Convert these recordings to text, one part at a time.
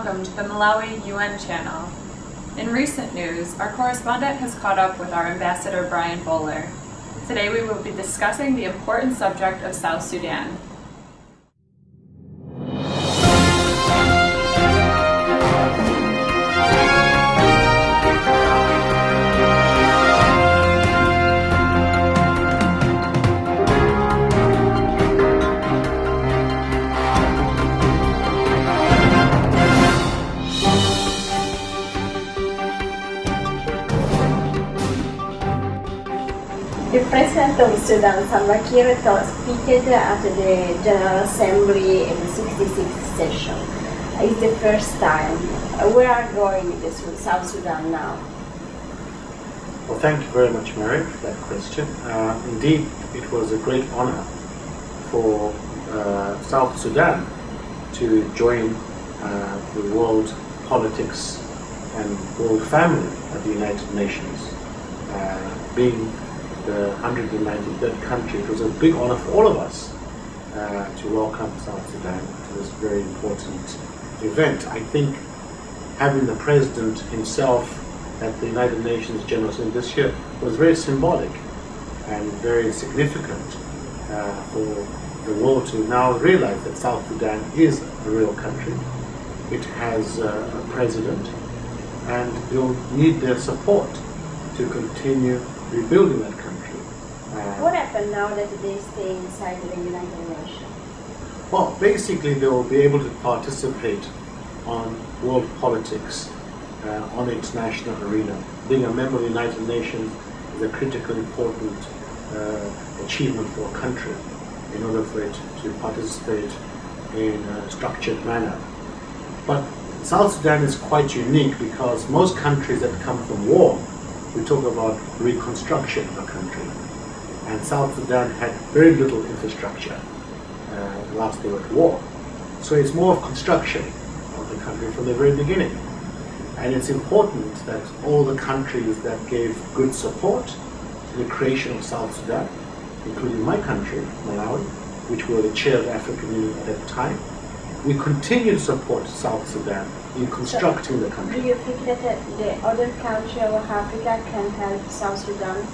welcome to the Malawi UN channel. In recent news, our correspondent has caught up with our ambassador Brian Bowler. Today we will be discussing the important subject of South Sudan. The President of Sudan, Salva Kiir, speaking at the General Assembly in the 66th session. It's the first time. Where are going with South Sudan now? Well, thank you very much, Mary, for that question. Indeed, it was a great honor for South Sudan to join the world politics and world family of the United Nations. Being the 193rd country, it was a big honor for all of us to welcome South Sudan to this very important event. I think having the President himself at the United Nations General Assembly this year was very symbolic and very significant for the world to now realize that South Sudan is a real country. It has a president, and they'll need their support to continue rebuilding that country. What happened now that they stay inside the United Nations? Well, basically they will be able to participate on world politics on the international arena. Being a member of the United Nations is a critically important achievement for a country in order for it to participate in a structured manner. But South Sudan is quite unique because most countries that come from war, we talk about reconstruction of a country. And South Sudan had very little infrastructure whilst they were at war. So it's more of construction of the country from the very beginning. And it's important that all the countries that gave good support to the creation of South Sudan, including my country, Malawi, which were the chair of the African Union at that time, we continue to support South Sudan in constructing the country. Do you think that the other countries of Africa can help South Sudan?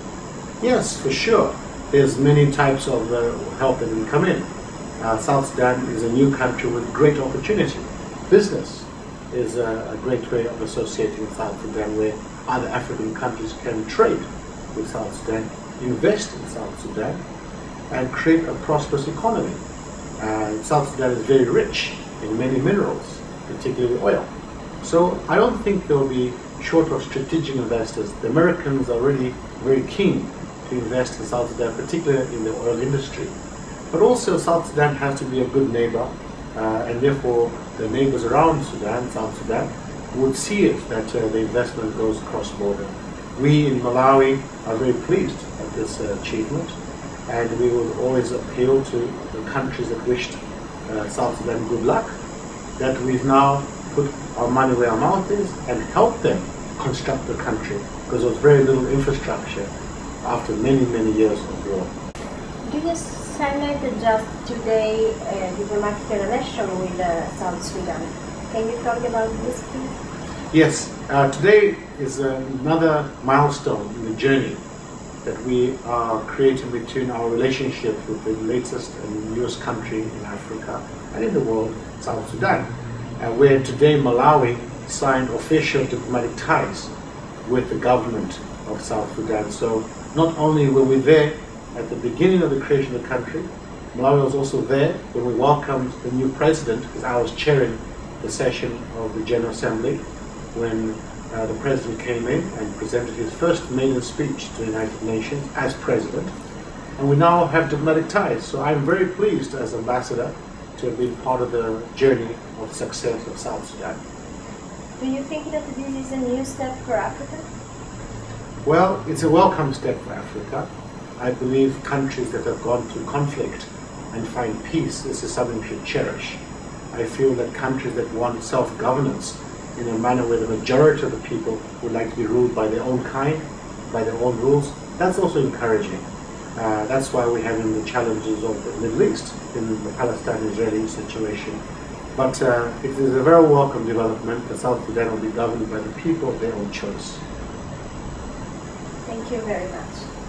Yes, for sure. There's many types of help that will come in. South Sudan is a new country with great opportunity. Business is a great way of associating with South Sudan, where other African countries can trade with South Sudan, invest in South Sudan, and create a prosperous economy. South Sudan is very rich in many minerals, particularly oil. So I don't think there will be short of strategic investors. The Americans are already very keen to invest in South Sudan, particularly in the oil industry. But also South Sudan has to be a good neighbor, and therefore the neighbors around Sudan, South Sudan, would see it that the investment goes cross-border. We in Malawi are very pleased at this achievement, and we will always appeal to the countries that wished South Sudan good luck, that we've now put our money where our mouth is and help them construct the country, because there was very little infrastructure after many, many years of war. Do you signed just today a diplomatic relation with South Sudan? Can you talk about this, please? Yes, today is another milestone in the journey that we are creating between our relationship with the latest and newest country in Africa and in the world, South Sudan, where today Malawi signed official diplomatic ties with the government of South Sudan. So not only were we there at the beginning of the creation of the country, Malawi was also there when we welcomed the new president, because I was chairing the session of the General Assembly when the president came in and presented his first maiden speech to the United Nations as president. And we now have diplomatic ties, so I'm very pleased as ambassador to have been part of the journey of success of South Sudan. Do you think that this is a new step for Africa? Well, it's a welcome step for Africa. I believe countries that have gone through conflict and find peace, this is something we should cherish. I feel that countries that want self-governance in a manner where the majority of the people would like to be ruled by their own kind, by their own rules, that's also encouraging. That's why we're having the challenges of the Middle East in the Palestine-Israeli situation. But it is a very welcome development that South Sudan will be governed by the people of their own choice. Thank you very much.